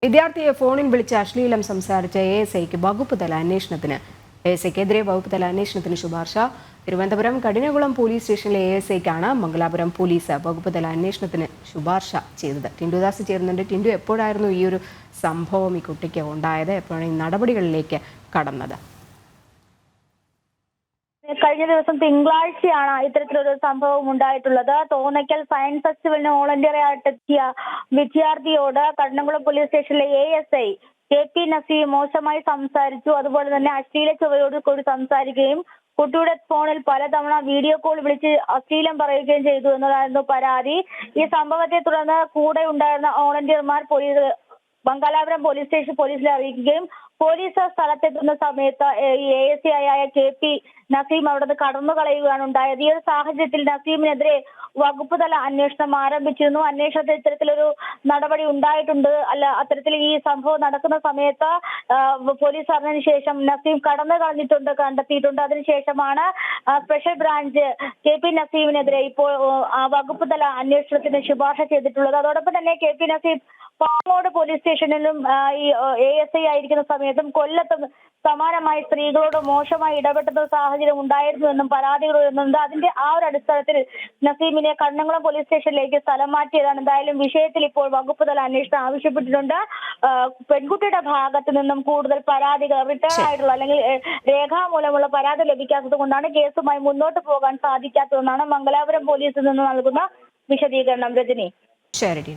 വിദ്യാർത്ഥിയെ ഫോണിൽ വിളിച്ച് അശ്ലീലം സംസാരിച്ച എഎസ്ഐക്ക് വകുപ്പ് തല അന്വേഷണത്തിന് എഎസ്ഐക്കെതിരെ വകുപ്പ് തല അന്വേഷണത്തിന് ശുപാർശ. തിരുവനന്തപുരം കഠിനകുളം പോലീസ് സ്റ്റേഷനിലെ എഎസ്ഐക്കാണ് മംഗലാപുരം പോലീസ് വകുപ്പ് തല അന്വേഷണത്തിന് ശുപാർശ ചെയ്തത്. ടിൻഡുദാസ് ചേരുന്നുണ്ട്. ടിൻഡു, എപ്പോഴായിരുന്നു ഈ ഒരു സംഭവം ഈ കുട്ടിക്ക് ഉണ്ടായത്? എപ്പോഴാണ് ഈ നടപടികളിലേക്ക് കടന്നത്? കഴിഞ്ഞ ദിവസം തിങ്കളാഴ്ചയാണ് ഇത്തരത്തിലൊരു സംഭവം ഉണ്ടായിട്ടുള്ളത്. തോന്നയ്ക്കൽ സയൻസ് ഫെസ്റ്റിവലിന് വോളണ്ടിയറായിട്ടെത്തിയ വിദ്യാർത്ഥിയോട് കഠിനകുളം പോലീസ് സ്റ്റേഷനിലെ എഎസ്ഐ KP നസീർ മോശമായി സംസാരിച്ചു. അതുപോലെ തന്നെ അശ്ലീല ചുവയോട് കൂടി സംസാരിക്കുകയും കുട്ടിയുടെ ഫോണിൽ പലതവണ വീഡിയോ കോൾ വിളിച്ച് അശ്ലീലം പറയുകയും ചെയ്തു എന്നതായിരുന്നു പരാതി. ഈ സംഭവത്തെ തുടർന്ന് കൂടെ ഉണ്ടായിരുന്ന വോളണ്ടിയർമാർ മംഗലാപുരം പോലീസ് സ്റ്റേഷൻ പോലീസിനെ അറിയിക്കുകയും പോലീസ് സ്ഥലത്തെത്തുന്ന സമയത്ത് ASI ആയ KP നസീം അവിടെ കടന്നു കളയുകയാണ് ഉണ്ടായത്. ഈ ഒരു സാഹചര്യത്തിൽ നസീമിനെതിരെ വകുപ്പ് തല അന്വേഷണം ആരംഭിച്ചിരുന്നു. അന്വേഷണത്തിൽ ഇത്തരത്തിലൊരു നടപടി ഉണ്ടായിട്ടുണ്ട്. അത്തരത്തിൽ ഈ സംഭവം നടക്കുന്ന സമയത്ത് പോലീസ് അറിഞ്ഞതിന് ശേഷം നസീം കടന്നു കളഞ്ഞിട്ടുണ്ട് കണ്ടെത്തിയിട്ടുണ്ട്. അതിനുശേഷമാണ് സ്പെഷ്യൽ ബ്രാഞ്ച് KP നസീമിനെതിരെ ഇപ്പോൾ വകുപ്പ് തല അന്വേഷണത്തിന് ശുപാർശ ചെയ്തിട്ടുള്ളത്. അതോടൊപ്പം തന്നെ KP നസീം പാങ്ങോട് പോലീസ് സ്റ്റേഷനിലും ഈ ASI ആയിരിക്കുന്ന സമയത്തും കൊല്ലത്തും സമാനമായി സ്ത്രീകളോട് മോശമായി ഇടപെട്ടുന്ന സാഹചര്യം ഉണ്ടായിരുന്നുവെന്നും പരാതികൾ ഉയർന്നുണ്ട്. അതിന്റെ ആ ഒരു അടിസ്ഥാനത്തിൽ നസീമിനെ കണ്ണംകുളം പോലീസ് സ്റ്റേഷനിലേക്ക് സ്ഥലം മാറ്റിയതാണ്. എന്തായാലും വിഷയത്തിൽ ഇപ്പോൾ വകുപ്പ് തല അന്വേഷണം ആവശ്യപ്പെട്ടിട്ടുണ്ട്. പെൺകുട്ടിയുടെ ഭാഗത്തു നിന്നും കൂടുതൽ പരാതികൾ റിട്ടേൺ ആയിട്ടുള്ള അല്ലെങ്കിൽ രേഖാമൂലമുള്ള പരാതി ലഭിക്കാത്തത് കൊണ്ടാണ് കേസുമായി മുന്നോട്ട് പോകാൻ സാധിക്കാത്തതെന്നാണ് മംഗലാപുരം പോലീസിൽ നിന്ന് നൽകുന്ന വിശദീകരണം. രജനി. ശരി.